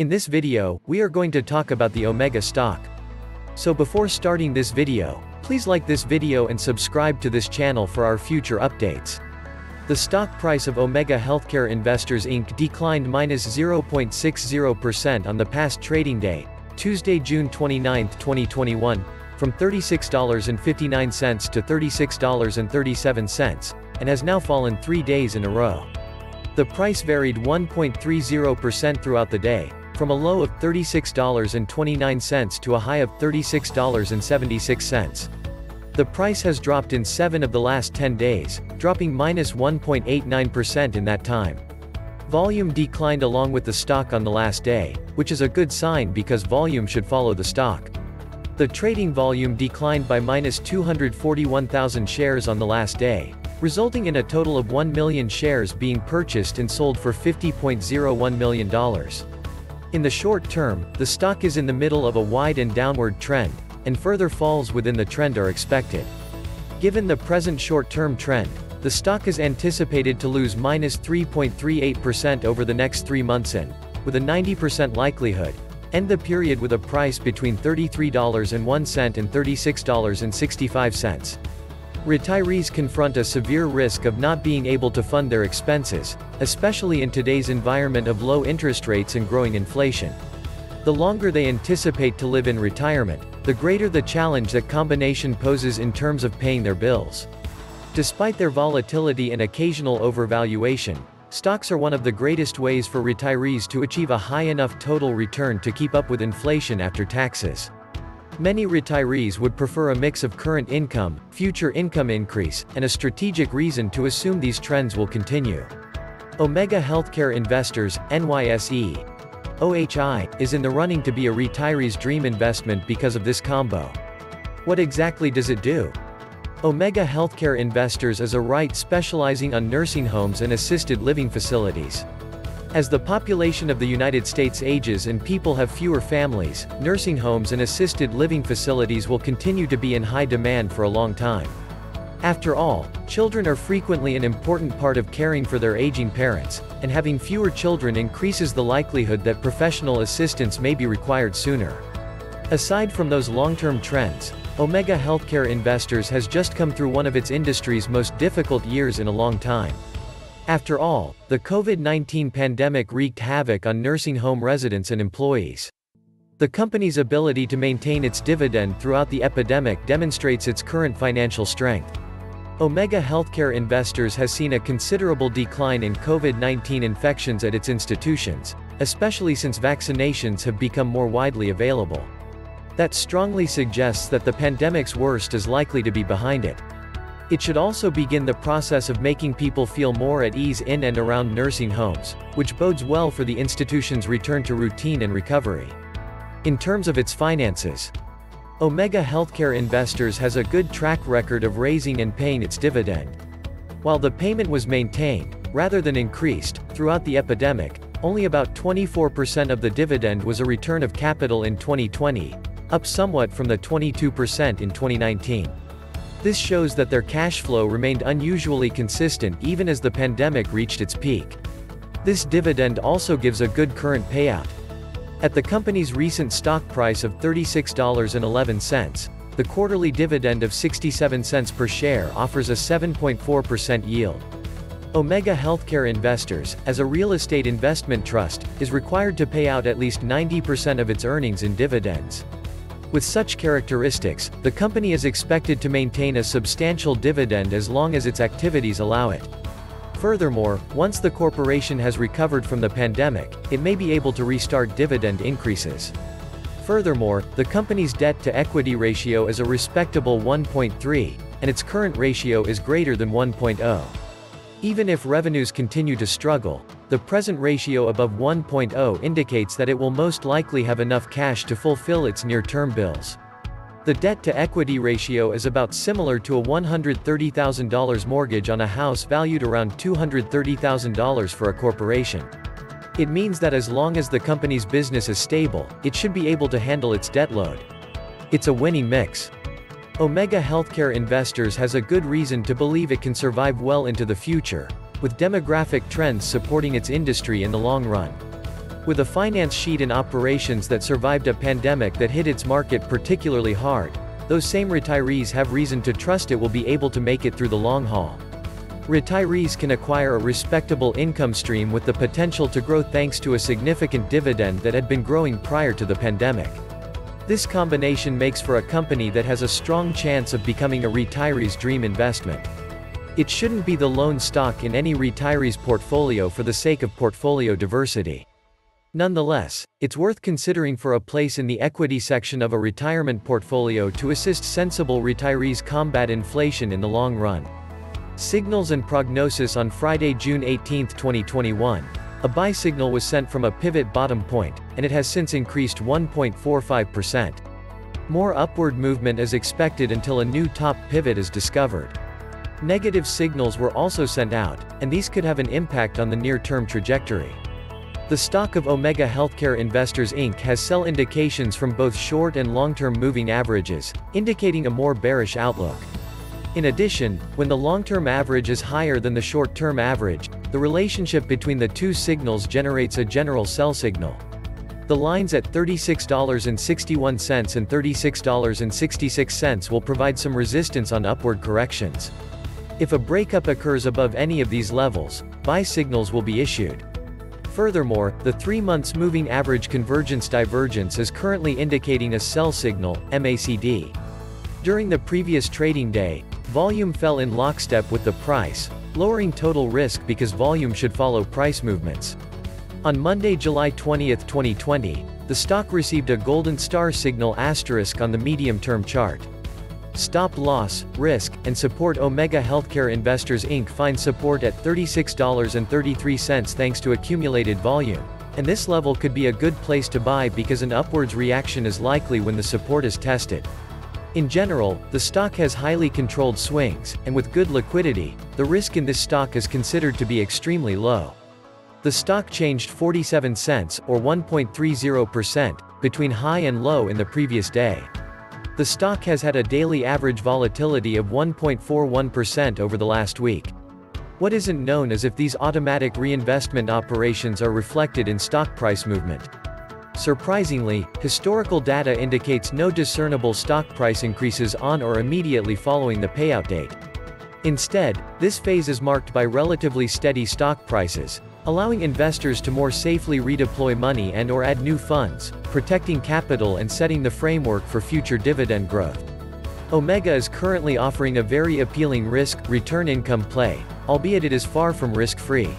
In this video, we are going to talk about the Omega stock. So before starting this video, please like this video and subscribe to this channel for our future updates. The stock price of Omega Healthcare Investors Inc. declined -0.60% on the past trading day, Tuesday, June 29, 2021, from $36.59 to $36.37, and has now fallen 3 days in a row. The price varied 1.30% throughout the day, from a low of $36.29 to a high of $36.76. The price has dropped in 7 of the last 10 days, dropping -1.89% in that time. Volume declined along with the stock on the last day, which is a good sign because volume should follow the stock. The trading volume declined by -241,000 shares on the last day, resulting in a total of 1 million shares being purchased and sold for $50.01 million. In the short term, the stock is in the middle of a wide and downward trend, and further falls within the trend are expected. Given the present short-term trend, the stock is anticipated to lose -3.38% over the next 3 months and, with a 90% likelihood, end the period with a price between $33.01 and $36.65. Retirees confront a severe risk of not being able to fund their expenses, especially in today's environment of low interest rates and growing inflation. The longer they anticipate to live in retirement, the greater the challenge that combination poses in terms of paying their bills. Despite their volatility and occasional overvaluation, stocks are one of the greatest ways for retirees to achieve a high enough total return to keep up with inflation after taxes. Many retirees would prefer a mix of current income, future income increase, and a strategic reason to assume these trends will continue. Omega Healthcare Investors, NYSE, OHI, is in the running to be a retiree's dream investment because of this combo. What exactly does it do? Omega Healthcare Investors is a REIT specializing on nursing homes and assisted living facilities. As the population of the United States ages and people have fewer families, nursing homes and assisted living facilities will continue to be in high demand for a long time. After all, children are frequently an important part of caring for their aging parents, and having fewer children increases the likelihood that professional assistance may be required sooner. Aside from those long-term trends, Omega Healthcare Investors has just come through one of its industry's most difficult years in a long time. After all, the COVID-19 pandemic wreaked havoc on nursing home residents and employees. The company's ability to maintain its dividend throughout the epidemic demonstrates its current financial strength. Omega Healthcare Investors has seen a considerable decline in COVID-19 infections at its institutions, especially since vaccinations have become more widely available. That strongly suggests that the pandemic's worst is likely to be behind it. It should also begin the process of making people feel more at ease in and around nursing homes, which bodes well for the institution's return to routine and recovery. In terms of its finances, Omega Healthcare Investors has a good track record of raising and paying its dividend. While the payment was maintained, rather than increased, throughout the epidemic, only about 24% of the dividend was a return of capital in 2020, up somewhat from the 22% in 2019. This shows that their cash flow remained unusually consistent even as the pandemic reached its peak. This dividend also gives a good current payout. At the company's recent stock price of $36.11, the quarterly dividend of 67 cents per share offers a 7.4% yield. Omega Healthcare Investors, as a real estate investment trust, is required to pay out at least 90% of its earnings in dividends. With such characteristics, the company is expected to maintain a substantial dividend as long as its activities allow it. Furthermore, once the corporation has recovered from the pandemic, it may be able to restart dividend increases. Furthermore, the company's debt-to-equity ratio is a respectable 1.3, and its current ratio is greater than 1.0. Even if revenues continue to struggle, the present ratio above 1.0 indicates that it will most likely have enough cash to fulfill its near-term bills. The debt-to-equity ratio is about similar to a $130,000 mortgage on a house valued around $230,000 for a corporation. It means that as long as the company's business is stable, it should be able to handle its debt load. It's a winning mix. Omega Healthcare Investors has a good reason to believe it can survive well into the future, with demographic trends supporting its industry in the long run. With a finance sheet in operations that survived a pandemic that hit its market particularly hard, those same retirees have reason to trust it will be able to make it through the long haul. Retirees can acquire a respectable income stream with the potential to grow thanks to a significant dividend that had been growing prior to the pandemic. This combination makes for a company that has a strong chance of becoming a retiree's dream investment. It shouldn't be the lone stock in any retiree's portfolio for the sake of portfolio diversity. Nonetheless, it's worth considering for a place in the equity section of a retirement portfolio to assist sensible retirees combat inflation in the long run. Signals and prognosis. On Friday, June 18, 2021, a buy signal was sent from a pivot bottom point, and it has since increased 1.45%. More upward movement is expected until a new top pivot is discovered. Negative signals were also sent out, and these could have an impact on the near-term trajectory. The stock of Omega Healthcare Investors Inc. has sell indications from both short and long-term moving averages, indicating a more bearish outlook. In addition, when the long-term average is higher than the short-term average, the relationship between the two signals generates a general sell signal. The lines at $36.61 and $36.66 will provide some resistance on upward corrections. If a breakup occurs above any of these levels, buy signals will be issued. Furthermore, the 3 months moving average convergence divergence is currently indicating a sell signal, MACD. During the previous trading day, volume fell in lockstep with the price, lowering total risk because volume should follow price movements. On Monday, July 20, 2020, the stock received a golden star signal asterisk on the medium-term chart. Stop loss, risk, and support. Omega Healthcare Investors Inc. finds support at $36.33 thanks to accumulated volume, and this level could be a good place to buy because an upwards reaction is likely when the support is tested. In general, the stock has highly controlled swings, and with good liquidity, the risk in this stock is considered to be extremely low. The stock changed 47 cents, or 1.30%, between high and low in the previous day. The stock has had a daily average volatility of 1.41% over the last week. What isn't known is if these automatic reinvestment operations are reflected in stock price movement. Surprisingly, historical data indicates no discernible stock price increases on or immediately following the payout date. Instead, this phase is marked by relatively steady stock prices, allowing investors to more safely redeploy money and/or add new funds, protecting capital and setting the framework for future dividend growth. Omega is currently offering a very appealing risk-return income play, albeit it is far from risk-free.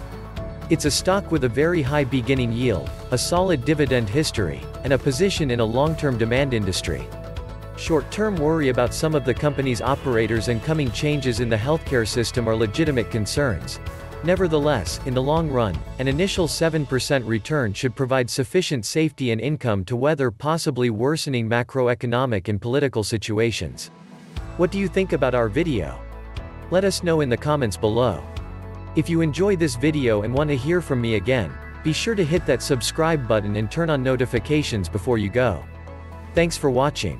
It's a stock with a very high beginning yield, a solid dividend history, and a position in a long-term demand industry. Short-term worry about some of the company's operators and coming changes in the healthcare system are legitimate concerns. Nevertheless, in the long run, an initial 7% return should provide sufficient safety and income to weather possibly worsening macroeconomic and political situations. What do you think about our video? Let us know in the comments below. If you enjoy this video and want to hear from me again, be sure to hit that subscribe button and turn on notifications before you go. Thanks for watching.